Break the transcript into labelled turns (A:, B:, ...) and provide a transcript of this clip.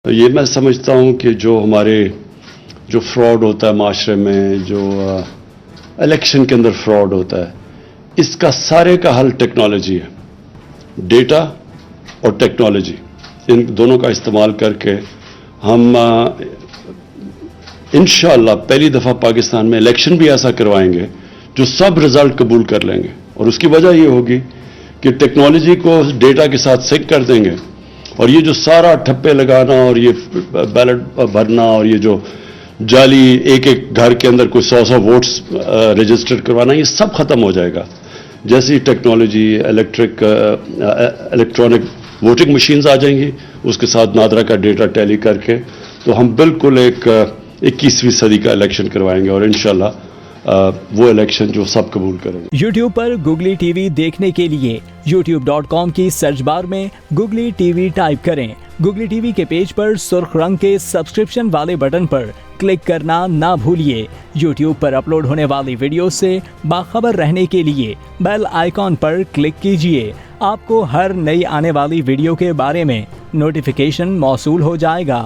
A: یہ میں سمجھتا ہوں کہ جو فراڈ ہوتا ہے معاشرے میں، جو الیکشن کے اندر فراڈ ہوتا ہے، اس کا سارے کا حل ٹیکنالوجی ہے. ڈیٹا اور ٹیکنالوجی، ان دونوں کا استعمال کر کے ہم انشاءاللہ پہلی دفعہ پاکستان میں الیکشن بھی ایسا کروائیں گے جو سب رزلٹ قبول کر لیں گے. اور اس کی وجہ یہ ہوگی کہ ٹیکنالوجی کو ڈیٹا کے ساتھ سنک کر دیں گے، اور یہ جو سارا ٹھپے لگانا اور یہ بیلٹ بھرنا اور یہ جو جعلی ایک گھر کے اندر کوئی 100 ووٹس رجسٹر کروانا، یہ سب ختم ہو جائے گا. جیسی ٹیکنالوجی الیکٹرانک ووٹنگ مشینز آ جائیں گی، اس کے ساتھ نادرا کا ڈیٹا ٹیلی کر کے تو ہم بالکل ایک 21ویں صدی کا الیکشن کروائیں گے، اور انشاءاللہ وہ الیکشن جو سب قبول کریں گے.
B: یوٹیوب پر گوگلی ٹی وی دیکھنے کے لیے youtube.com کی سرچ بار میں گوگلی ٹی وی ٹائپ کریں. گوگلی ٹی وی کے پیج پر سرخ رنگ کے سبسکرپشن والے بٹن پر کلک کرنا نہ بھولیے. یوٹیوب پر اپلوڈ ہونے والی ویڈیو سے باخبر رہنے کے لیے بیل آئیکن پر کلک کیجیے. آپ کو ہر نئی آنے والی ویڈیو کے بارے میں نوٹیفیکیشن موصول ہو جائے گا.